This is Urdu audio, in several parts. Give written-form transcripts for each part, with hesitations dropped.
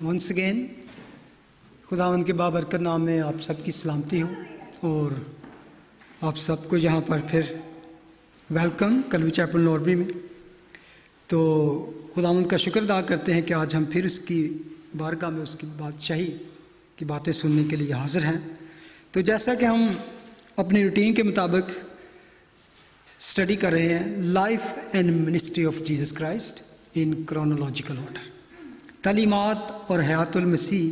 ونس اگین خداوند کے بابرکت نام میں آپ سب کی سلامتی ہو اور آپ سب کو یہاں پر پھر ویلکم کلوی چیپل نوربری میں. تو خداوند کا شکر ادا کرتے ہیں کہ آج ہم پھر اس کی بارگاہ میں اس کی بادشاہی کی باتیں سننے کے لیے حاضر ہیں. تو جیسا کہ ہم اپنی روٹین کے مطابق اسٹڈی کر رہے ہیں life and ministry of Jesus Christ in chronological order, تعلیمات اور حیات المسیح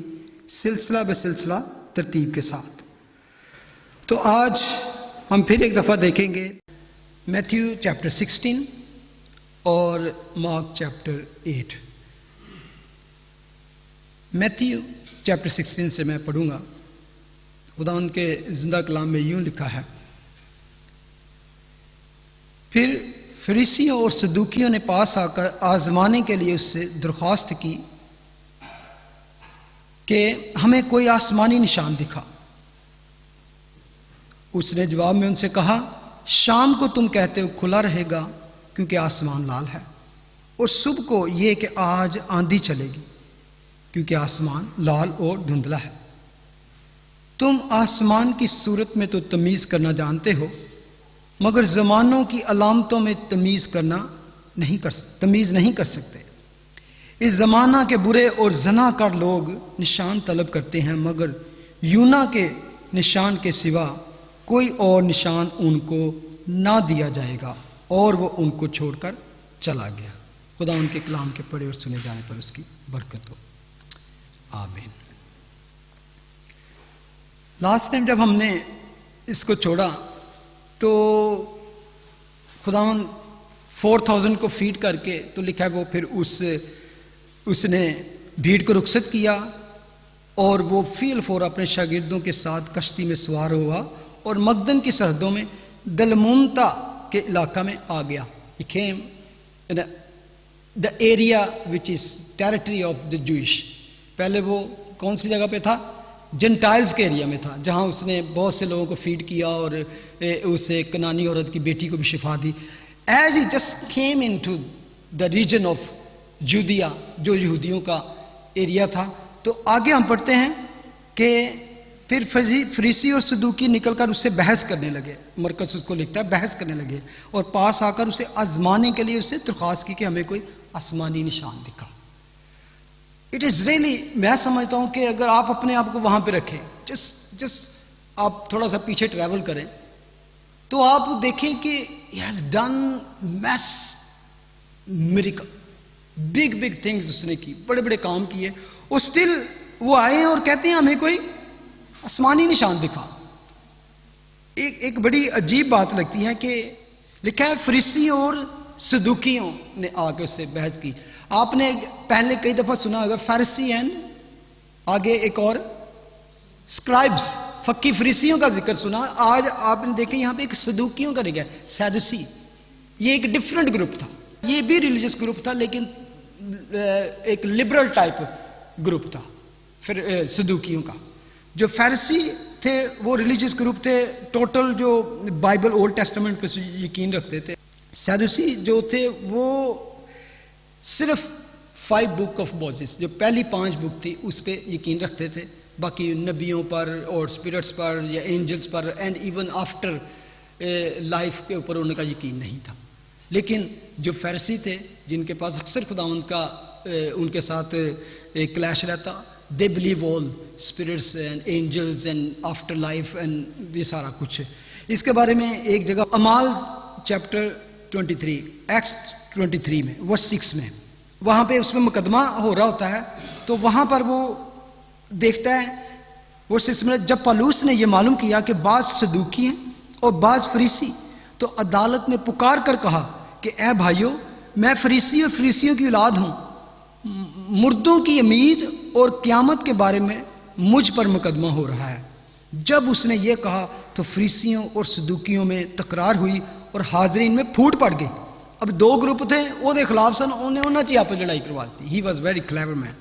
سلسلہ بسلسلہ ترتیب کے ساتھ. تو آج ہم پھر ایک دفعہ دیکھیں گے میتھیو چیپٹر 16 اور مارک چیپٹر 8. میتھیو چیپٹر 16 سے میں پڑھوں گا. خداوند کے زندہ کلام میں یوں لکھا ہے: پھر فریسیوں اور صدوقیوں نے پاس آ کر آزمانے کے لیے اس سے درخواست کی کہ ہمیں کوئی آسمانی نشان دکھا. اس نے جواب میں ان سے کہا، شام کو تم کہتے ہو کھلا رہے گا کیونکہ آسمان لال ہے، اور صبح کو یہ کہ آج آندھی چلے گی کیونکہ آسمان لال اور دھندلا ہے. تم آسمان کی صورت میں تو تمیز کرنا جانتے ہو، مگر زمانوں کی علامتوں میں تمیز نہیں کر سکتے. اس زمانہ کے برے اور زنا کار لوگ نشان طلب کرتے ہیں، مگر یونا کے نشان کے سوا کوئی اور نشان ان کو نہ دیا جائے گا. اور وہ ان کو چھوڑ کر چلا گیا. خدا ان کے کلام کے پڑھے اور سنے جانے پر اس کی برکت ہو. آمین. لاسٹ ٹائم جب ہم نے اس کو چھوڑا تو خداوند 4000 کو فیڈ کر کے تو لکھا ہے وہ پھر اس نے بھیڑ کو رخصت کیا اور وہ فی الفور اپنے شاگردوں کے ساتھ کشتی میں سوار ہوا اور مقدن کی سرحدوں میں دلمونتا کے علاقہ میں آ گیا. He came in the area which is territory of the Jewish. پہلے وہ کون سی جگہ پہ تھا؟ جنٹائلز کے ایریا میں تھا، جہاں اس نے بہت سے لوگوں کو فیڈ کیا اور اسے کنانی عورت کی بیٹی کو بھی شفا دی. As he just came into the region of Judea، جو یہودیوں کا ایریا تھا، تو آگے ہم پڑھتے ہیں کہ پھر فریسی اور صدوقی نکل کر اس سے بحث کرنے لگے. مرکز اس کو لکھتا ہے بحث کرنے لگے اور پاس آ کر اسے آزمانے کے لیے اسے درخواست کی کہ ہمیں کوئی آسمانی نشان دکھا. اٹ از ریئلی، میں سمجھتا ہوں کہ اگر آپ اپنے آپ کو وہاں پہ رکھیں، جس آپ تھوڑا سا پیچھے ٹریول کریں تو آپ دیکھیں کہ he has done mass miracle, big things اس نے کی، بڑے بڑے کام کیے، اور اسٹل وہ آئے اور کہتے ہیں ہمیں کوئی آسمانی نشان دکھا. ایک بڑی عجیب بات لگتی ہے کہ لکھا ہے فریسیوں اور صدوقیوں نے آ کے اس سے بحث کی. آپ نے پہلے کئی دفعہ سنا ہوگا فارسی اینڈ آگے ایک اور اسکرائبس، فقی فریسیوں کا ذکر سنا. آج آپ نے دیکھیں یہاں پہ ایک صدوقیوں کا لکھا ہے سیدوسی. یہ ایک ڈفرینٹ گروپ تھا، یہ بھی ریلیجس گروپ تھا لیکن ایک لبرل ٹائپ گروپ تھا. پھر صدوقیوں کا جو فارسی تھے وہ ریلیجس گروپ تھے، ٹوٹل جو بائبل اولڈ ٹیسٹمنٹ پہ یقین رکھتے تھے. سیدوسی جو تھے وہ صرف 5 بک آف موسیس، جو پہلی 5 بک تھی اس پہ یقین رکھتے تھے، باقی نبیوں پر اور اسپرٹس پر یا اینجلس پر اینڈ ایون آفٹر لائف کے اوپر ان کا یقین نہیں تھا. لیکن جو فارسی تھے جن کے پاس اکثر خدا ان کے ساتھ ایک کلیش رہتا، they believe all spirits and Angeles and after life and یہ سارا کچھ. اس کے بارے میں ایک جگہ اعمال چیپٹر 23 ایکس 23 میں ورس 6 میں وہاں پہ اس میں مقدمہ ہو رہا ہوتا ہے. تو وہاں پر وہ دیکھتا ہے ورس 6 میں، جب پالوس نے یہ معلوم کیا کہ بعض صدوقی ہیں اور بعض فریسی، تو عدالت میں پکار کر کہا کہ اے بھائیو، میں فریسی اور فریسیوں کی اولاد ہوں، مردوں کی امید اور قیامت کے بارے میں مجھ پر مقدمہ ہو رہا ہے. جب اس نے یہ کہا تو فریسیوں اور صدوقیوں میں تکرار ہوئی اور حاضرین میں پھوٹ پڑ گئی. اب 2 گروپ تھے، وہ دے خلاف سن، انہیں چی آپس لڑائی کروا دی. ہی واز ویری کلیور مین.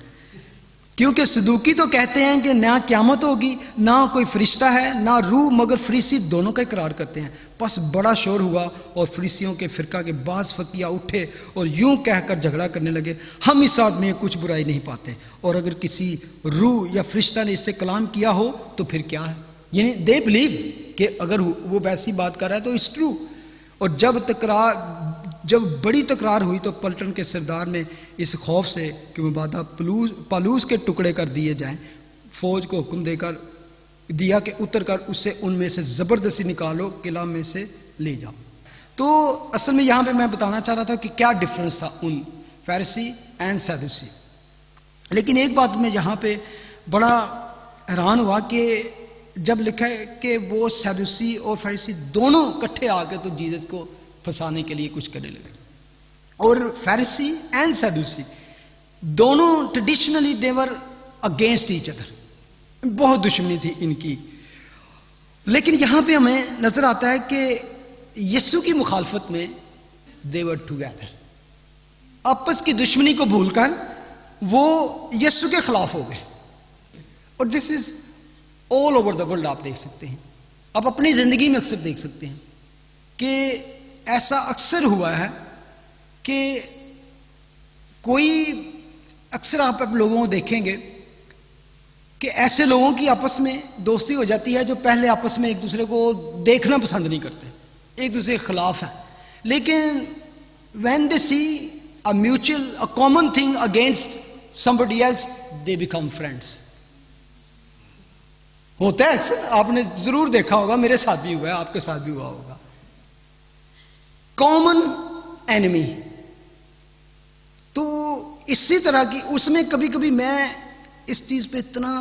کیونکہ صدوقی تو کہتے ہیں کہ نہ قیامت ہوگی، نہ کوئی فرشتہ ہے، نہ روح، مگر فریسی دونوں کا اقرار کرتے ہیں۔ پس بڑا شور ہوا اور فریسیوں کے فرقہ کے بعض فقیہ اٹھے اور یوں کہہ کر جھگڑا کرنے لگے، ہم اس آدمی میں کچھ برائی نہیں پاتے، اور اگر کسی روح یا فرشتہ نے اس سے کلام کیا ہو تو پھر کیا ہے؟ یعنی دے بلیو کہ اگر وہ ویسی بات کر رہا ہے تو اٹس ٹرو۔ اور جب بڑی تکرار ہوئی تو پلٹن کے سردار نے اس خوف سے کہ مبادہ پالوس کے ٹکڑے کر دیے جائیں، فوج کو حکم دیا کہ اتر کر اسے ان میں سے زبردستی نکالو، قلعہ میں سے لے جاؤ۔ تو اصل میں یہاں پہ میں بتانا چاہ رہا تھا کہ کیا ڈفرنس تھا ان فیرسی اینڈ سیدوسی۔ لیکن ایک بات میں یہاں پہ بڑا حیران ہوا کہ جب لکھا ہے کہ وہ سیدوسی اور فیرسی دونوں اکٹھے آ کے تو جیزس کو پھنسانے کے لیے کچھ کرنے لگے، اور فیرسی اینڈ سیدوسی دونوں ٹریڈیشنلی دے ور اگینسٹ ایچ ادر، بہت دشمنی تھی ان کی۔ لیکن یہاں پہ ہمیں نظر آتا ہے کہ یسوع کی مخالفت میں دے ور ٹوگیدر، آپس کی دشمنی کو بھول کر وہ یسوع کے خلاف ہو گئے۔ اور دس از آل اوور دا ورلڈ، آپ دیکھ سکتے ہیں، آپ اپنی زندگی میں اکثر دیکھ سکتے ہیں کہ ایسا اکثر ہوا ہے کہ اکثر آپ لوگوں کو دیکھیں گے کہ ایسے لوگوں کی آپس میں دوستی ہو جاتی ہے جو پہلے آپس میں ایک دوسرے کو دیکھنا پسند نہیں کرتے، ایک دوسرے کے خلاف ہیں، لیکن when they see a common thing against somebody else, they become friends۔ ہوتا ہے اکثر، آپ نے ضرور دیکھا ہوگا، میرے ساتھ بھی ہوا ہے، آپ کے ساتھ بھی ہوا ہوگا۔ کامن اینمی، تو اسی طرح کی اس میں کبھی کبھی میں اس چیز پہ اتنا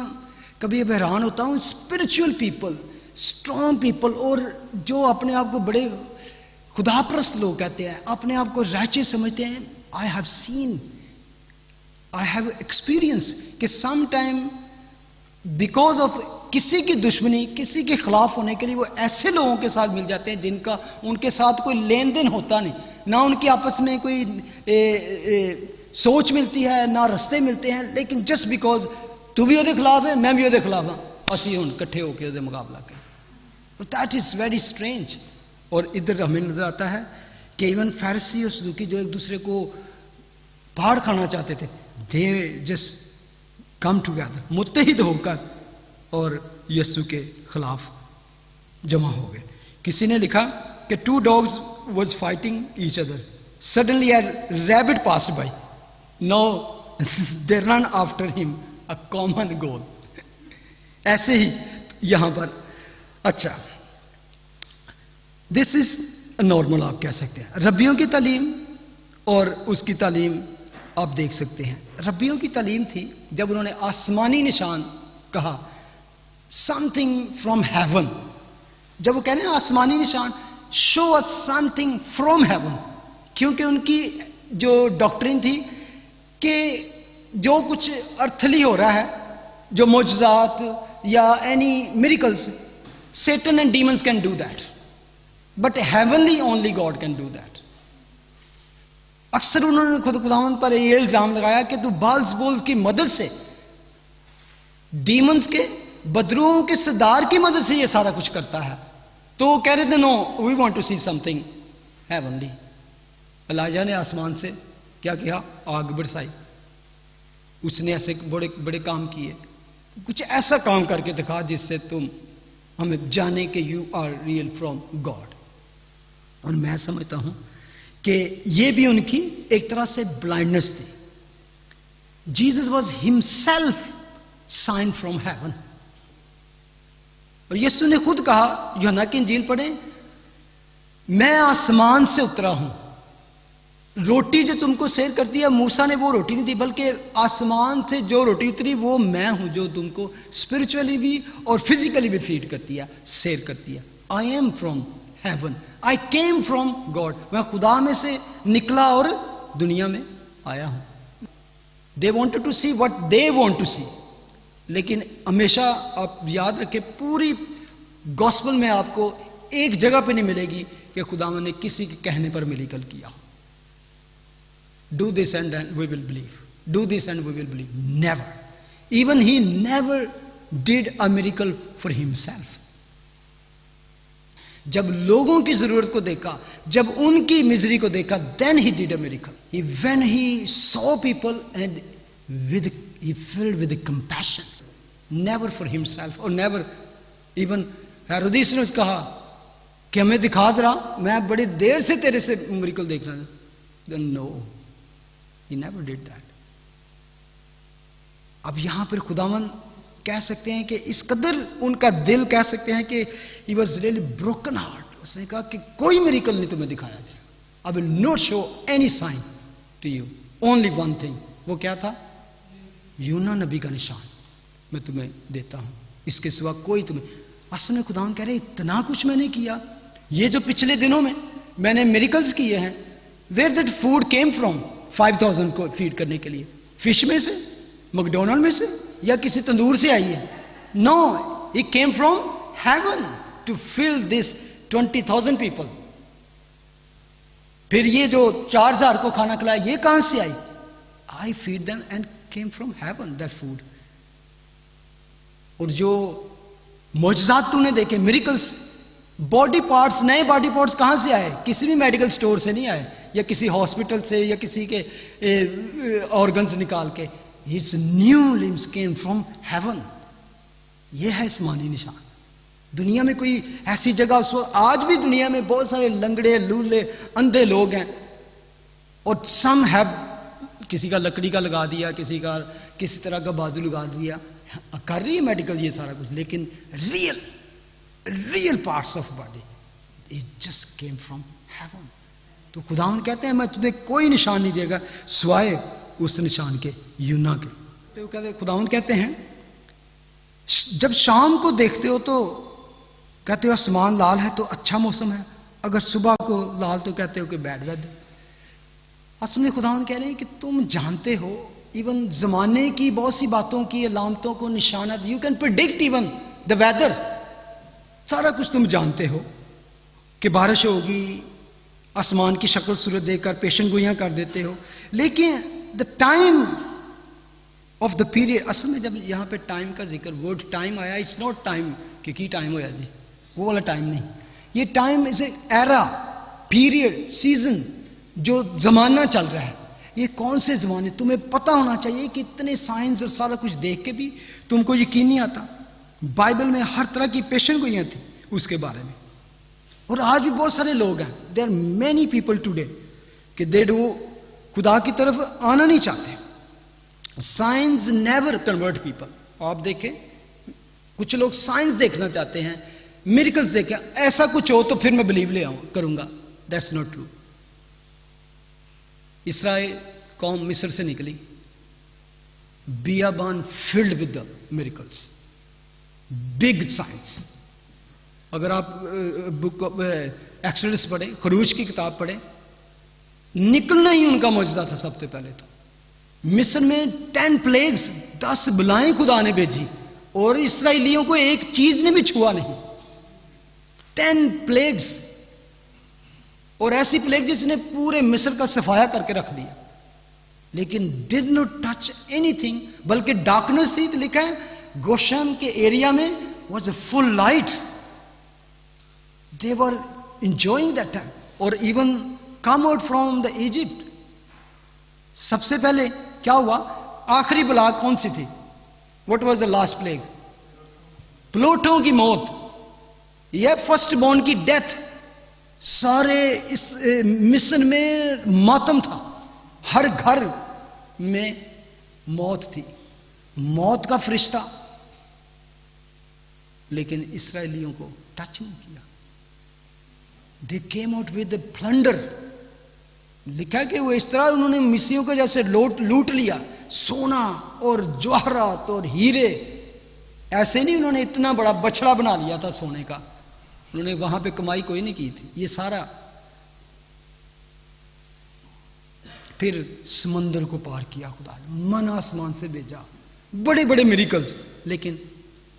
کبھی حیران ہوتا ہوں، اسپرچل پیپل، اسٹرانگ پیپل، اور جو اپنے آپ کو بڑے خدا پرست لوگ کہتے ہیں، اپنے آپ کو رائچس سمجھتے ہیں، آئی ہیو ایکسپیرئنس کہ سم ٹائم بیکاز آف کسی کی دشمنی، کسی کے خلاف ہونے کے لیے وہ ایسے لوگوں کے ساتھ مل جاتے ہیں جن کا ان کے ساتھ کوئی لین دین ہوتا نہیں، نہ ان کی آپس میں کوئی سوچ ملتی ہے، نہ رستے ملتے ہیں، لیکن جسٹ بیکاز تو بھی وہ خلاف ہے، میں بھی وہ خلاف ہوں، اسی ہوں کٹھے ہو کے وہ مقابلہ کریں۔ That is very strange. اور ادھر ہمیں نظر آتا ہے کہ ایون فیرسی اور صدوقی جو ایک دوسرے کو پھاڑ کھانا چاہتے تھے، دے جسٹ کم ٹوگیدر، متحد ہو کر اور یسوع کے خلاف جمع ہو گئے۔ کسی نے لکھا کہ 2 dogs was fighting each other. Suddenly a rabbit passed by. Now they run after him, a common goal. ایسے ہی یہاں پر اچھا دس از نارمل، آپ کہہ سکتے ہیں۔ ربیوں کی تعلیم اور اس کی تعلیم آپ دیکھ سکتے ہیں۔ ربیوں کی تعلیم تھی جب انہوں نے آسمانی نشان کہا، something from heaven، جب وہ کہہ رہے ہیں آسمانی نشان، show us something from heaven، کیونکہ ان کی جو ڈاکٹرین تھی کہ جو کچھ ارتھلی ہو رہا ہے، جو معجزات یا any miracles، Satan and demons can do that, but heavenly only God can do that۔ اکثر انہوں نے خداوند پر یہ الزام لگایا کہ تو بالزبول کی مدد سے، ڈیمنز کے، بدروہوں کے سردار کی مدد سے یہ سارا کچھ کرتا ہے۔ تو وہ کہہ رہے تھے now we want to see something heavenly. الہیہ نے آسمان سے کیا کیا؟ آگ برسائی، اس نے ایسے بڑے بڑے کام کیے، کچھ ایسا کام کر کے دکھا جس سے تم ہمیں جانے کہ you are real from God. اور میں سمجھتا ہوں کہ یہ بھی ان کی ایک طرح سے بلائنڈنس تھی۔ Jesus was himself sign from heaven, اور یسوع نے خود کہا، یوحنا کی انجیل پڑھیں، میں آسمان سے اترا ہوں، روٹی جو تم کو سیر کرتی ہے، موسیٰ نے وہ روٹی نہیں دی، بلکہ آسمان سے جو روٹی اتری وہ میں ہوں، جو تم کو اسپرچولی بھی اور فزیکلی بھی فیڈ کرتی ہے، سیر کرتی ہے۔ I am from heaven, I came from God, میں خدا میں سے نکلا اور دنیا میں آیا ہوں۔ They wanted to see what they want to see, لیکن ہمیشہ آپ یاد رکھیں پوری گوسپل میں آپ کو ایک جگہ پہ نہیں ملے گی کہ خدا نے کسی کے کہنے پر میریکل کیا۔ Do this and we will believe, do this and we will believe, never. Even he never did a miracle for himself. جب لوگوں کی ضرورت کو دیکھا, جب ان کی مزری کو دیکھا, then he did a miracle. When he saw people and he filled with compassion, never for himself or never even Herodes نے اس کہا کہ ہمیں دکھا دے رہا, میں بڑی دیر سے تیرے سے miracle دیکھ رہا ہوں. Then no, he never did that. اب یہاں پر خداوند کہہ سکتے ہیں کہ اس قدر ان کا دل کہہ سکتے ہیں کہ he was really broken heart. اس نے کہا کہ کوئی میریکل نہیں تمہیں دکھایا جائے. I will not show any sign to you. Only one thing. وہ کیا تھا؟ یونا نبی کا نشان میں تمہیں دیتا ہوں, اس کے سوا کوئی تمہیں. اصل میں خداوند کہہ رہے اتنا کچھ میں نے کیا. یہ جو پچھلے دنوں میں نے میریکلز کیے ہیں, where did food came from 5000 کو فیڈ کرنے کے لیے؟ فش میں سے, مکڈونلڈ میں سے, یا کسی تندور سے آئی ہے؟ نو, it came from heaven to fill this 20,000 people. پھر یہ جو 4000 کو کھانا کھلایا, یہ کہاں سے آئی؟ I feed them and came from heaven, that food. اور جو معجزات تم نے دیکھے, میریکلز, باڈی پارٹس, نئے باڈی پارٹس کہاں سے آئے؟ کسی بھی میڈیکل سٹور سے نہیں آئے, یا کسی ہاسپٹل سے, یا کسی کے آرگنز نکال کے. His new limbs came from heaven. یہ ہے آسمانی نشان. دنیا میں کوئی ایسی جگہ اس وقت, آج بھی دنیا میں بہت سارے لنگڑے, لولے, اندھے لوگ ہیں, اور some have, کسی کا لکڑی کا لگا دیا, کسی کا کسی طرح کا بازو لگا دیا, کر رہی ہے میڈیکل یہ سارا کچھ, لیکن real parts of body it just came from heaven. تو خداوند کہتے ہیں میں تجھے کوئی نشان نہیں دے گا سوائے اس نشان کے, یونا کے. تو خداوند کہتے ہیں جب شام کو دیکھتے ہو تو کہتے ہو آسمان لال ہے تو اچھا موسم ہے, اگر صبح کو لال تو کہتے ہو کہ بیڈ ویدر. اصل میں خداوند کہہ رہے ہیں کہ تم جانتے ہو ایون زمانے کی بہت سی باتوں کی علامتوں کو, نشانات, you can predict even the weather, سارا کچھ تم جانتے ہو کہ بارش ہوگی, آسمان کی شکل صورت دیکھ کر پیشن گوئیاں کر دیتے ہو. لیکن the time of the period, اصل میں جب یہاں پہ ٹائم کا ذکر, ورڈ ٹائم آیا, اٹس ناٹ ٹائم کہ کی ٹائم ہوا جی, وہ والا ٹائم نہیں. یہ time is a era, period, season, جو زمانہ چل رہا ہے. یہ کون سے زمانے, تمہیں پتہ ہونا چاہیے کہ اتنے سائنس اور سارا کچھ دیکھ کے بھی تم کو یقین نہیں آتا. بائبل میں ہر طرح کی پیشن گوئیاں تھیں اس کے بارے میں, اور آج بھی بہت سارے لوگ ہیں, there are many people today کہ دے ڈو خدا کی طرف آنا نہیں چاہتے. Science never convert people. آپ دیکھیں کچھ لوگ سائنس دیکھنا چاہتے ہیں, میریکلز دیکھیں, ایسا کچھ ہو تو پھر میں بلیو لے آؤں کروں گا. That's not true. اسرائیل قوم مصر سے نکلی, بیابان filled with the miracles, big signs. اگر آپ بک ایکسوڈس پڑھیں, خروج کی کتاب پڑھیں, نکلنا ہی ان کا معجزہ تھا. سب سے پہلے تو مصر میں 10 پلیگز, 10 بلائیں خدا نے بھیجی, اور اسرائیلیوں کو ایک چیز نے بھی چھوا نہیں. 10 پلیگز, اور ایسی پلیگ جس نے پورے مصر کا صفایا کر کے رکھ دیا, لیکن ڈڈ ناٹ ٹچ اینی تھنگ. بلکہ ڈارکنس تھی. تو لکھا ہے گوشن کے ایریا میں was a full light. They were enjoying that time. اور even come out from the Egypt. سب سے پہلے کیا ہوا, آخری بلا کون سی تھی؟ What was the last plague? پلوٹوں کی موت, یہ فرسٹ بورن کی ڈیتھ. سارے اس مصر میں ماتم تھا, ہر گھر میں موت تھی, موت کا فرشتہ. لیکن اسرائیلیوں کو ٹچ نہیں کیا. They came out with the plunder. لکھا کہ وہ اس طرح انہوں نے مصریوں کو جیسے لوٹ لیا, سونا اور جواہرات اور ہیرے. ایسے نہیں انہوں نے اتنا بڑا بچڑا بنا لیا تھا سونے کا, انہوں نے وہاں پہ کمائی کوئی نہیں کی تھی. یہ سارا پھر سمندر کو پار کیا خدا نے, من آسمان سے بھیجا, بڑے بڑے میریکلز. لیکن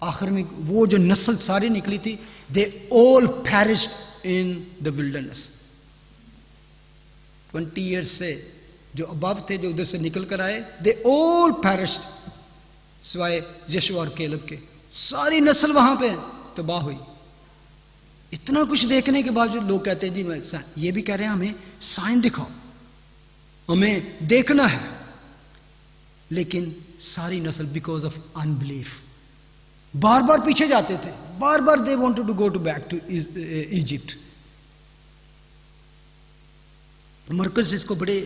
آخر میں وہ جو نسل ساری نکلی تھی, they all perished in the wilderness. 20 years سے جو ابو تھے, جو ادھر سے نکل کر آئے, they all perished سوائے یشوع اور کیلب کے، ساری نسل وہاں پہ تباہ ہوئی۔ اتنا کچھ دیکھنے کے باوجود لوگ کہتے ہیں جی یہ بھی کہہ رہے ہیں ہمیں سائن دکھاؤ، ہمیں دیکھنا ہے، لیکن ساری نسل بیکاز آف انبلیف بار بار پیچھے جاتے تھے، بار بار they wanted to go to back to Egypt. مرکز اس کو بڑے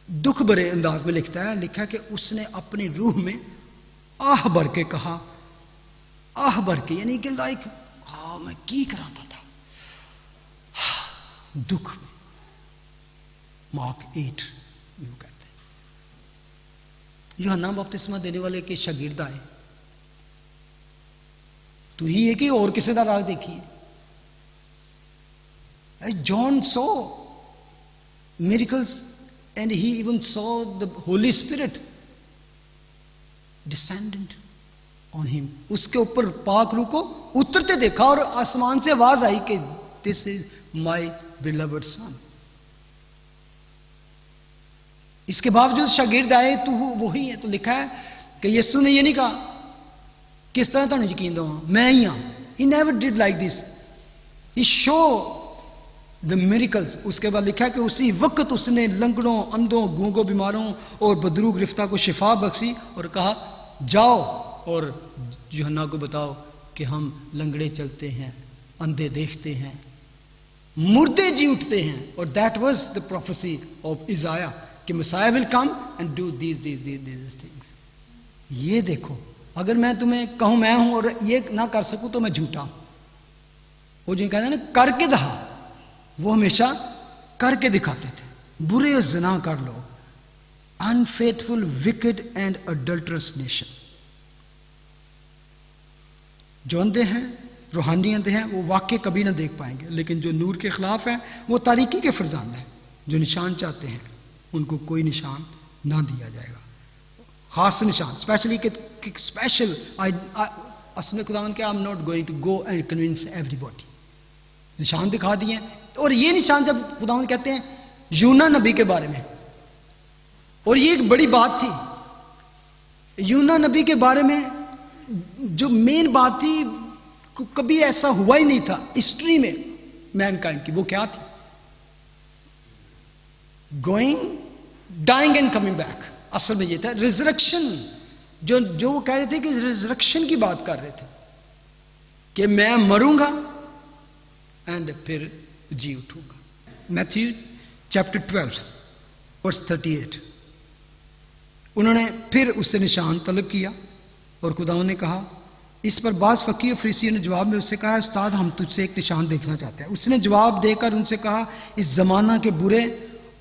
دکھ بھرے انداز میں لکھتا ہے، لکھا کہ اس نے اپنی روح میں آہ بھر کے کہا، آہ بھر کے، یعنی کہ لائک ہاں میں کی کرا تھا دکھ میں۔ مارک 8 یوں کہتے ہیں، یوحنا بپتسمہ دینے والے کے شاگرد آئے، تو ہی ہے کہ اور کسی کا راہ دیکھیے۔ John saw miracles and he even saw the Holy Spirit descendant on him. اس کے اوپر پاک روح کو اترتے دیکھا اور آسمان سے آواز آئی کہ this is my beloved son. اس کے باوجود شاگرد آئے تو وہی ہے، تو لکھا ہے کہ یسوع نے یہ نہیں کہا کس طرح تمہیں یقین دوں میں ہی ہوں۔ He never did like this. He showed the miracles. اس کے بعد لکھا ہے کہ اسی وقت اس نے لنگڑوں، اندھوں، گونگوں، بیماروں اور بدروگ گرفتہ کو شفا بخشی اور کہا جاؤ اور یوحنا کو بتاؤ کہ ہم لنگڑے چلتے ہیں، اندھے دیکھتے ہیں، مردے جی اٹھتے ہیں۔ اور that was the prophecy of Isaiah کہ Messiah will come and do these things. یہ دیکھو، اگر میں تمہیں کہوں میں ہوں اور یہ نہ کر سکوں تو میں جھوٹا ہوں۔ وہ جو کہتے ہیں نا کر کے دکھا، وہ ہمیشہ کر کے دکھاتے تھے۔ برے زنا کر لوگ، unfaithful, wicked and adulterous nation، جو اندھے ہیں، روحانی اندھے ہیں، وہ واقع کبھی نہ دیکھ پائیں گے، لیکن جو نور کے خلاف ہیں وہ تاریکی کے فرزند ہیں۔ جو نشان چاہتے ہیں ان کو کوئی نشان نہ دیا جائے گا، خاص نشان، اسپیشلی اسپیشل اصل خداوند کہ I'm not going to go and convince everybody، نشان دکھا دیے۔ اور یہ نشان جب خداوند کہتے ہیں یونا نبی کے بارے میں، اور یہ ایک بڑی بات تھی، یونا نبی کے بارے میں جو مین بات تھی، کبھی ایسا ہوا ہی نہیں تھا ہسٹری میں مین کائنڈ کی۔ وہ کیا تھی؟ Going, dying and coming back. اصل میں یہ تھا ریزریکشن، جو وہ کہہ رہے تھے کہ ریزریکشن کی بات کر رہے تھے کہ میں مروں گا اینڈ پھر جی اٹھوں گا۔ میتھیو چیپٹر 12 ورس 38۔ انہوں نے پھر اس سے نشان طلب کیا اور خداوند نے کہا، اس پر بعض فقیہ اور فریسیوں نے جواب میں اس سے کہا، استاد ہم تجھ سے ایک نشان دیکھنا چاہتے ہیں۔ اس نے جواب دے کر ان سے کہا، اس زمانہ کے برے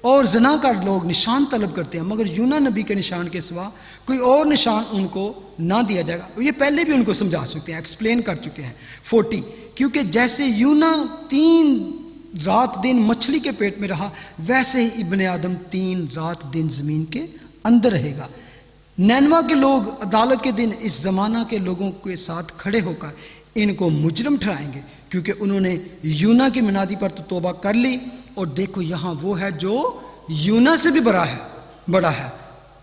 اور زنا کار لوگ نشان طلب کرتے ہیں، مگر یونا نبی کے نشان کے سوا کوئی اور نشان ان کو نہ دیا جائے گا۔ یہ پہلے بھی ان کو سمجھا چکے ہیں، ایکسپلین کر چکے ہیں۔ 40، کیونکہ جیسے یونا 3 رات دن مچھلی کے پیٹ میں رہا، ویسے ہی ابن آدم 3 رات دن زمین کے اندر رہے گا۔ نینوا کے لوگ عدالت کے دن اس زمانہ کے لوگوں کے ساتھ کھڑے ہو کر ان کو مجرم ٹھہرائیں گے، کیونکہ انہوں نے یونا کی منادی پر تو توبہ کر لی، اور دیکھو یہاں وہ ہے جو یونا سے بھی بڑا ہے۔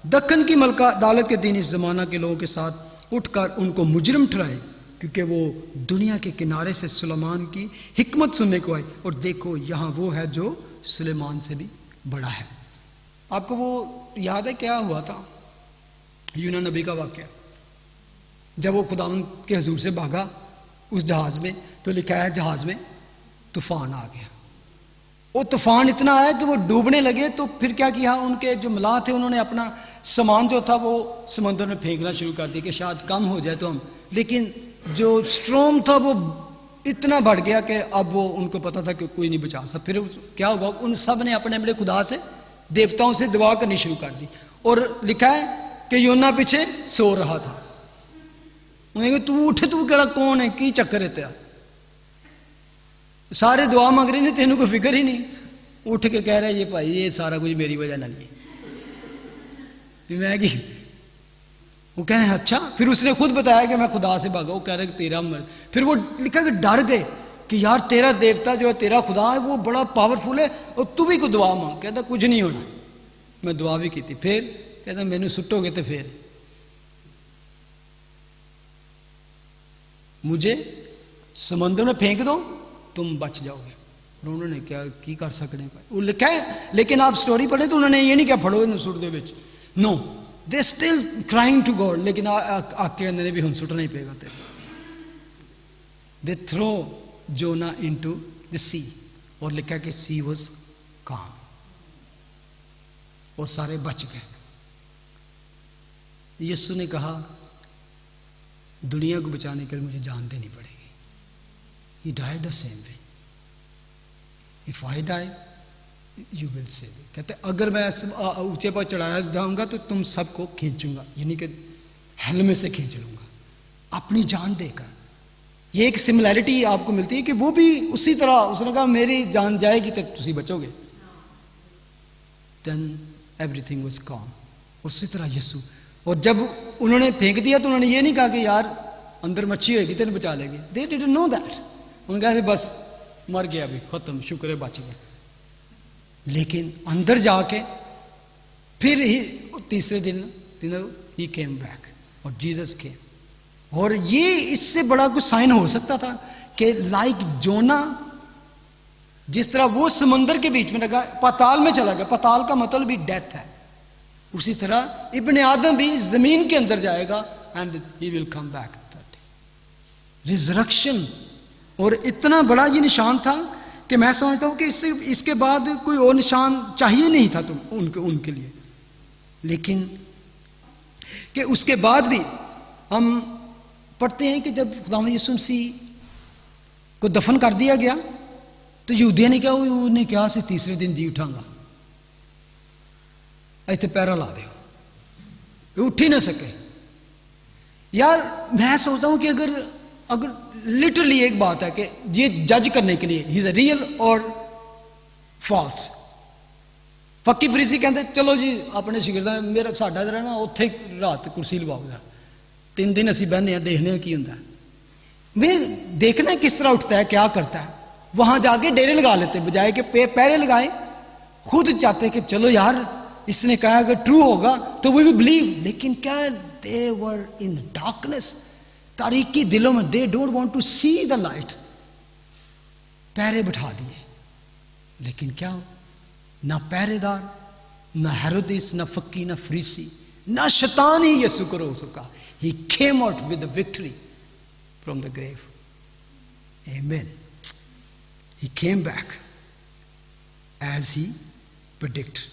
دکن کی ملکہ عدالت کے دن اس زمانہ کے لوگوں کے ساتھ اٹھ کر ان کو مجرم ٹھہرائے، کیونکہ وہ دنیا کے کنارے سے سلیمان کی حکمت سننے کو آئی، اور دیکھو یہاں وہ ہے جو سلیمان سے بھی بڑا ہے۔ آپ کو وہ یاد ہے کیا ہوا تھا یونا نبی کا واقعہ؟ جب وہ خداوند کے حضور سے بھاگا اس جہاز میں، تو لکھا ہے جہاز میں طوفان آ گیا۔ وہ طوفان اتنا آیا کہ وہ ڈوبنے لگے، تو پھر کیا کیا ان کے جو ملاح تھے، انہوں نے اپنا سامان جو تھا وہ سمندر میں پھینکنا شروع کر دیا کہ شاید کم ہو جائے تو ہم، لیکن جو اسٹروم تھا وہ اتنا بڑھ گیا کہ اب وہ ان کو پتا تھا کہ کوئی نہیں بچا سکتا۔ پھر کیا ہوا، ان سب نے اپنے اپنے خدا سے، دیوتاؤں سے دعا کرنی شروع کر دی، اور لکھا ہے کہ یونا پیچھے سو رہا تھا۔ انہیں کہا تو اٹھے، تو کہڑا کون ہے، کی چکر ہے تیرا، سارے دعا مانگ رہے ہیں، تینوں کو فکر ہی نہیں۔ اٹھ کے کہہ رہا ہے یہ بھائی یہ سارا کچھ میری وجہ نہ نہیں میں کی۔ وہ کہہ رہے ہیں اچھا، پھر اس نے خود بتایا کہ میں خدا سے بھاگا۔ وہ کہہ رہے کہ تیرا پھر وہ لکھا کہ ڈر گئے کہ یار تیرا دیوتا جو ہے، تیرا خدا ہے، وہ بڑا پاورفل ہے، اور تو بھی کوئی دعا مانگ۔ کہتا کچھ نہیں ہونا، میں دعا بھی کی تھی۔ پھر کہتا میں نے سٹو گے تو پھر مجھے سمندر میں پھینک دو تم بچ جاؤ گے. اور انہوں نے کیا کی کر سکنے وہ لکھا ہے. لیکن آپ سٹوری پڑھیں تو انہوں نے یہ نہیں کیا پڑھو سٹ دے بچ, now they still crying to God. لیکن آ کے اندر بھی ہم سٹنا ہی پے گا تیرے. دے تھرو جونا انٹو دا سی, اور لکھا کہ سی واز کام, اور سارے بچ گئے. یسوع نے کہا دنیا کو بچانے کے لیے مجھے جان دینی پڑے گی. He died the same way. If I die, you will save me. کہتے اگر میں اونچے پر چڑھایا جاؤں گا تو تم سب کو کھینچوں گا, یعنی کہ ہل میں سے کھینچ لوں گا اپنی جان دے کر. یہ ایک سملیرٹی آپ کو ملتی ہے کہ وہ بھی اسی طرح اس نے کہا میری جان جائے گی تو تسی بچو گے. Then everything was gone. اسی طرح یسوع, اور جب انہوں نے پھینک دیا تو انہوں نے یہ نہیں کہا کہ یار اندر مچھی ہوئے گی تیرے بچا لے گی. They didn't know that. انہوں نے کہا بس مر گیا ابھی ختم, شکر ہے بچ گیا. لیکن اندر جا کے پھر ہی تیسرے دن ہی کیم بیک, اور جیزس کیم. اور یہ اس سے بڑا کچھ سائن ہو سکتا تھا کہ لائک جونا جس طرح وہ سمندر کے بیچ میں لگا پاتال میں چلا گیا, پاتال کا مطلب بھی ڈیتھ ہے, اسی طرح ابن آدم بھی زمین کے اندر جائے گا and he will come back. ریزرکشن. اور اتنا بڑا یہ نشان تھا کہ میں سمجھتا ہوں کہ اس کے بعد کوئی اور نشان چاہیے نہیں تھا ان کے لیے. لیکن کہ اس کے بعد بھی ہم پڑھتے ہیں کہ جب خداوند یسوع مسیح کو دفن کر دیا گیا تو یہودیاں نے کہا انہیں کیا سے تیسرے دن جی اٹھاں گا, ایتھے پیرا لا دو, اٹھ ہی نہ سکے. یار میں سوچتا ہوں کہ اگر لٹرلی ایک بات ہے کہ یہ جج کرنے کے لیے ہی از اے ریئل اور فالس. فقی فریسی کہتے چلو جی اپنے شاگرداں میرا ساڈا جڑا نا اوتھے رات کرسی لواؤ گا, 3 دن اسی بہنے ہیں دیکھنے ہیں کی ہوندا ہے. میں دیکھنا ہے کس طرح اٹھتا ہے کیا کرتا ہے. وہاں جا کے ڈیرے لگا لیتے بجائے کہ پہرے لگائیں. خود چاہتے کہ چلو یار اس نے کہا اگر ٹرو ہوگا تو وی ول بلیو. لیکن کیا دے ور ان ڈارکنیس, تاریکی دلوں میں, they don't want to see the light. پہرے بٹھا دیے, لیکن کیا نہ پہرے دار, نہ ہیرودیس, نہ فقی, نہ فریسی, نہ شیطان ہی یسوع کو روک سکا. He came out with the victory from the grave. Amen. He came back as he predicted.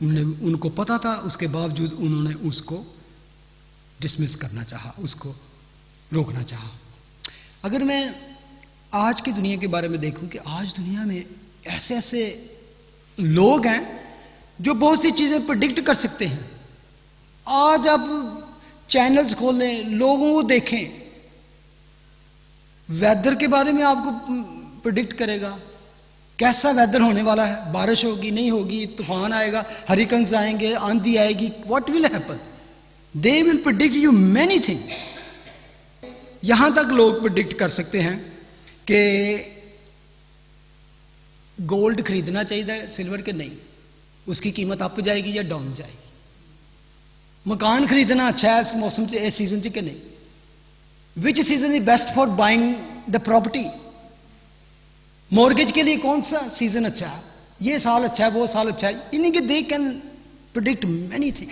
ان کو پتا تھا, اس کے باوجود انہوں نے اس کو ڈسمس کرنا چاہا, اس کو روکنا چاہا. اگر میں آج کی دنیا کے بارے میں دیکھوں کہ آج دنیا میں ایسے ایسے لوگ ہیں جو بہت سی چیزیں پریڈکٹ کر سکتے ہیں. آج آپ چینلز کھولیں, لوگوں کو دیکھیں, ویدر کے بارے میں آپ کو پریڈکٹ کرے گا کیسا ویدر ہونے والا ہے, بارش ہوگی نہیں ہوگی, طوفان آئے گا, ہریکنز آئیں گے, آندھی آئے گی, what will happen. They will predict you many thing. یہاں تک لوگ پریڈکٹ کر سکتے ہیں کہ گولڈ خریدنا چاہیے سلور کے نہیں, اس کی قیمت اپ جائے گی یا ڈاؤن جائے گی. مکان خریدنا اچھا ہے اس موسم سے, اس سیزن سے کہ نہیں. Which season is best for buying the property. Mortgage کے لیے کون سا سیزن اچھا ہے, یہ سال اچھا ہے, وہ سال اچھا ہے. یعنی کہ they can predict many thing.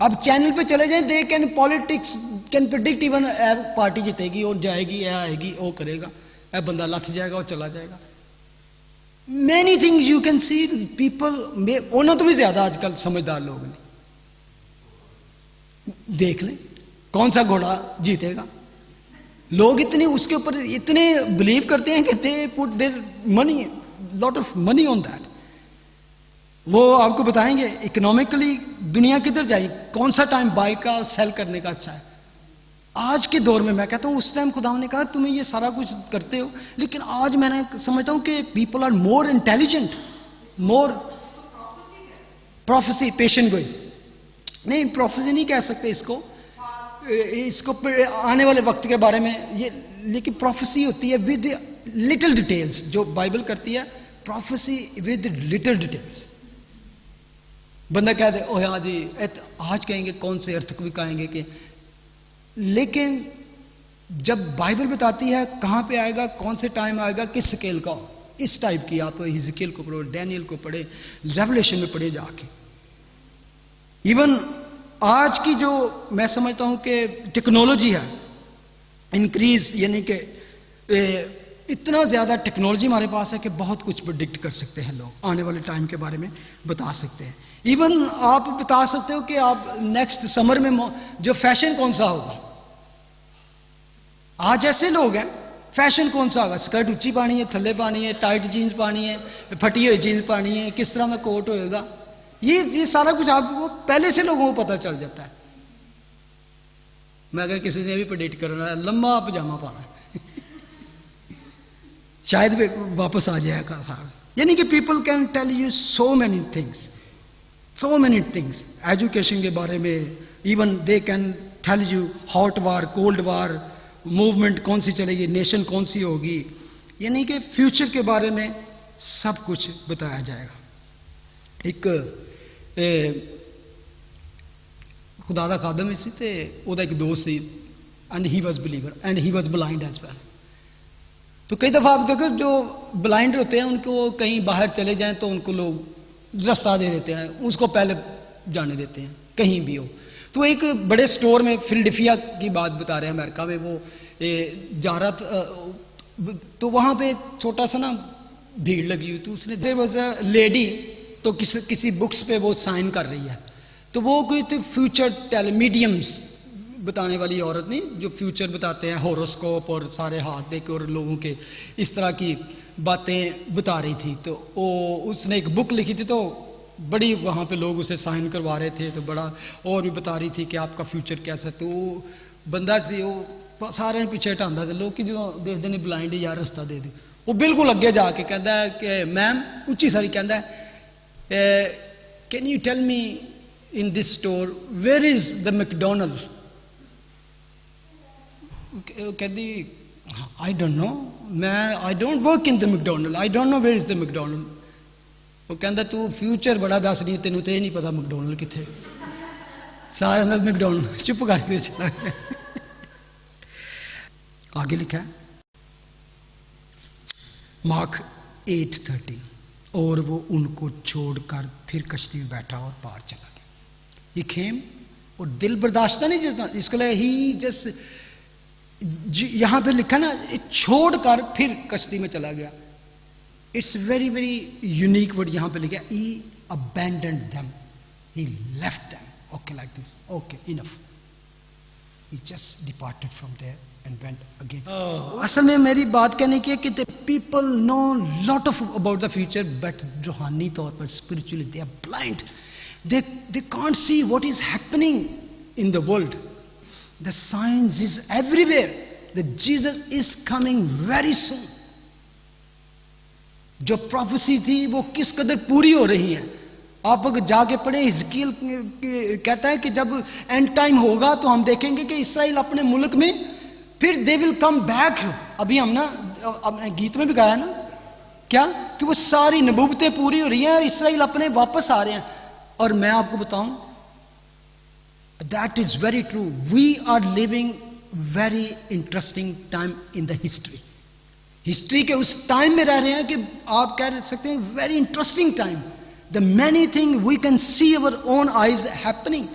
اب چینل پہ چلے جائیں, they can politics can predict even party جیتے گی اور جائے گی, یہ آئے گی, وہ کرے گا, اے بندہ لتھ جائے گا اور چلا جائے گا. Many thing you can see. People انہوں تو بھی زیادہ آج کل سمجھدار لوگ ہیں. دیکھ لیں کون سا گھوڑا جیتے گا. لوگ اتنے اس کے اوپر اتنے بلیو کرتے ہیں کہ دے پٹ دیر منی, lot of money on that. وہ آپ کو بتائیں گے اکنامکلی دنیا کدھر جائے, کون سا ٹائم بائی کا سیل کرنے کا اچھا ہے. آج کے دور میں میں کہتا ہوں اس ٹائم خدا نے کہا تمہیں یہ سارا کچھ کرتے ہو, لیکن آج میں نے سمجھتا ہوں کہ people are more intelligent, more prophecy, پیشن گوئی نہیں, پروفیسی نہیں کہہ سکتے اس کو آنے والے وقت کے بارے میں یہ, لیکن پروفیسی ہوتی ہے ود لٹل ڈیٹیلز. جو بائبل کرتی ہے پروفیسی ود لٹل ڈیٹیلز. بندہ کہہ دے او ہاں جی, آج کہیں گے کون سے ارتھکویک آئیں گے کہ لیکن جب بائبل بتاتی ہے کہاں پہ آئے گا, کون سے ٹائم آئے گا, کس سکیل کا, اس ٹائپ کی آپ ہزکیل کو پڑھو, ڈینیل کو پڑھے, ریولیشن میں پڑھے جا کے. ایون آج کی جو میں سمجھتا ہوں کہ ٹیکنالوجی ہے انکریز, یعنی کہ اتنا زیادہ ٹیکنالوجی ہمارے پاس ہے کہ بہت کچھ پریڈکٹ کر سکتے ہیں لوگ, آنے والے ٹائم کے بارے میں بتا سکتے ہیں. ایون آپ بتا سکتے ہو کہ آپ نیکسٹ سمر میں جو فیشن کون سا ہوگا. آج ایسے لوگ ہیں, فیشن کون سا ہوگا, اسکرٹ اونچی پانی ہے, تھلے پانی ہے, ٹائٹ جینز پانی ہے, پھٹی ہوئی جینز پانی ہے, کس طرح کا کوٹ ہوئے گا, یہ سارا کچھ آپ کو پہلے سے لوگوں کو پتہ چل جاتا ہے. میں اگر کسی نے بھی پریڈکٹ کرنا ہے لمبا پجامہ پانا ہے شاید واپس آ جائے گا سارا. یعنی کہ people can tell you so many things education کے بارے میں. Even they can tell you hot war, cold war, movement کون سی چلے گی, نیشن کون سی ہوگی, یعنی کہ فیوچر کے بارے میں سب کچھ بتایا جائے گا. ایک خدا دا خادم سی تے او دا ایک دوست سی, and he was believer and he was blind as well. تو کئی دفعہ آپ دیکھو جو بلائنڈ ہوتے ہیں ان کو کہیں باہر چلے جائیں تو ان کو لوگ رستہ دے دیتے ہیں, اس کو پہلے جانے دیتے ہیں کہیں بھی ہو. تو ایک بڑے سٹور میں فلڈیفیا کی بات بتا رہے ہیں امریکہ میں, وہ جا رہا تھا تو وہاں پہ چھوٹا سا نا بھیڑ لگی ہوئی, تو اس نے دیر واز اے لیڈی, تو کسی بکس پہ وہ سائن کر رہی ہے. تو وہ کوئی تو فیوچر میڈیمز بتانے والی عورت نہیں, جو فیوچر بتاتے ہیں, ہوروسکوپ اور سارے ہاتھ دیکھ اور لوگوں کے اس طرح کی باتیں بتا رہی تھی. تو اس نے ایک بک لکھی تھی, تو بڑی وہاں پہ لوگ اسے سائن کروا رہے تھے, تو بڑا اور بھی بتا رہی تھی کہ آپ کا فیوچر کیسا. تو وہ بندہ سی, وہ سارے پیچھے ہٹاندہ تھا, لوگ کی جو دیکھتے ہیں بلائنڈ یا رستہ دے دے. وہ بالکل اگے جا کے کہتا ہے کہ میم, اچھی ساری کہتا ہے, can you tell me in this store where is the McDonald. کہتی I don't know, I don't work in the McDonald, I don't know where is the McDonald. وہ کہتا تو فیوچر بڑا دس نہیں, تینوں تو یہ نہیں پتا McDonald کتنے. سارے اندر McDonald چپ کر کے چلا گیا. آگے لکھا ہے مارک 8:30, اور وہ ان کو چھوڑ کر پھر کشتی میں بیٹھا اور پار چلا گیا. یہ کھیم اور دل برداشتہ نہیں جاتا, اس کے لیے ہی جس یہاں پہ لکھا نا چھوڑ کر پھر کشتی میں چلا گیا. It's very very unique word یہاں پہ لکھا, ہی abandoned them, he left them, okay like this, okay enough, he just departed from there and went again. اصل میں میری بات کہنے کی ہے کہ the people know lot of about the future, but روحانی طور پر spiritually they are blind. They can't see what is happening in the world. The signs is everywhere that Jesus is coming very soon. جو پروفیسی تھی وہ کس قدر پوری ہو رہی ہیں. آپ اگر جا کے پڑھیں, حزقیل کہتا ہے کہ جب اینڈ ٹائم ہوگا تو ہم دیکھیں گے کہ اسرائیل اپنے ملک میں پھر they will come back. ابھی ہم نا اپنے گیت میں بھی گایا نا کیا کہ وہ ساری نبوتیں پوری ہو رہی ہیں اور اسرائیل اپنے واپس آ رہے ہیں. اور میں آپ کو بتاؤں, that is very true. We are living very interesting time in the history. History کے اس ٹائم میں رہ رہے ہیں کہ آپ کہہ سکتے ہیں very interesting time. The many things we can see our own eyes happening.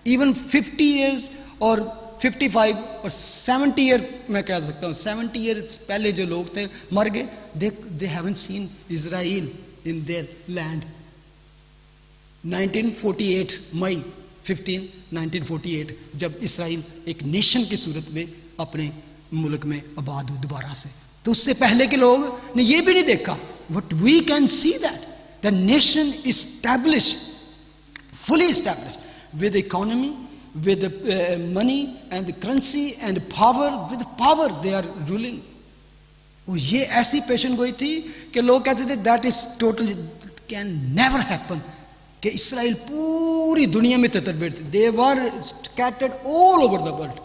Even 50 years or 55 اور 70 year میں کہہ سکتا ہوں 70 years پہلے جو لوگ تھے مر گئے, they haven't seen Israel in their land. 1948 مئی 15 1948 جب اسرائیل ایک نیشن کی صورت میں اپنے ملک میں آباد ہوئی دوبارہ سے, تو اس سے پہلے کے لوگ نے یہ بھی نہیں دیکھا. But we can see that the nation is established, fully established, with economy, with money and the currency and power. With power they are ruling. وہ یہ ایسی پیشن گوئی تھی کہ لوگ کہتے تھے that is totally can never happen, کہ اسرائیل پوری دنیا میں تتربیٹ تھے. They were scattered all over the world.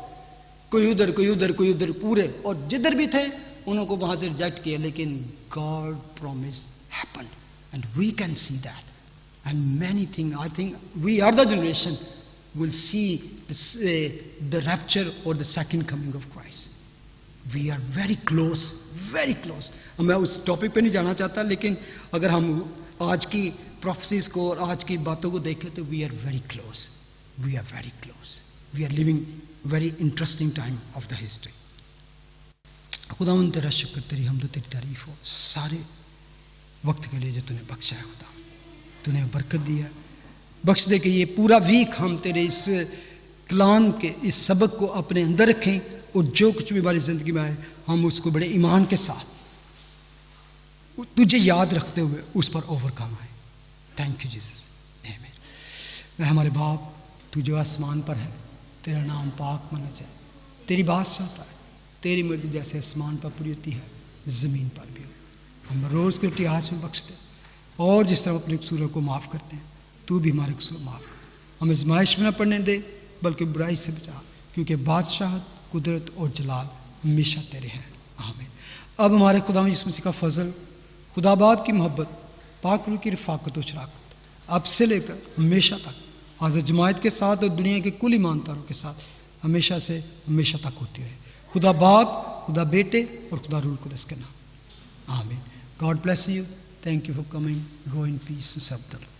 کوئی ادھر کوئی ادھر کوئی ادھر پورے, اور جدھر بھی تھے انہوں کو وہاں سے ریجیکٹ کیا. لیکن God promise happened and we can see that and many things. I think we are the generation will see the rapture or the second coming of Christ. We are very close, very close. میں اس ٹاپک پہ نہیں جانا چاہتا, لیکن اگر ہم آج کی پروفیسیز کو اور آج کی باتوں کو دیکھیں تو we are very close. We are very close. We are living very interesting time of the history. خداوند تیرا شکر, تیری حمد و تیری تعریف ہو سارے وقت کے لیے جو تو نے بخشا ہے. خدا تو نے برکت دیا, بخش دے کہ یہ پورا ویک ہم تیرے اس کلام کے اس سبق کو اپنے اندر رکھیں, اور جو کچھ بھی ہماری زندگی میں آئے ہم اس کو بڑے ایمان کے ساتھ تجھے یاد رکھتے ہوئے اس پر اوور کم آئے. Thank you Jesus. میں ہمارے باپ تو جو آسمان پر ہے, تیرا نام پاک مانا جائے, تیری بادشاہت ہے, تیری مرضی جیسے آسمان پر پوری ہوتی ہے زمین پر بھی ہو. ہم روز کی روٹی آج میں بخش دے, اور جس طرح اپنے قصوروں کو معاف کرتے ہیں تو بھی ہمارے قصور معاف کر. ہمیں آزمائش میں نہ پڑنے دے بلکہ برائی سے بچا, کیونکہ بادشاہت, قدرت اور جلال ہمیشہ تیرے ہیں. آمین. اب ہمارے خدا یسوع مسیح کا فضل, خدا باپ کی محبت, پاک روح کی رفاقت و شراکت اب سے لے کر ہمیشہ تک حاضر جماعت کے ساتھ اور دنیا کے کل ایمانداروں کے ساتھ ہمیشہ سے ہمیشہ تک ہوتی رہے. خدا باپ, خدا بیٹے اور خدا روح القدس کے نام. آمین. God bless you. Thank you for coming. Go in peace and serve the Lord.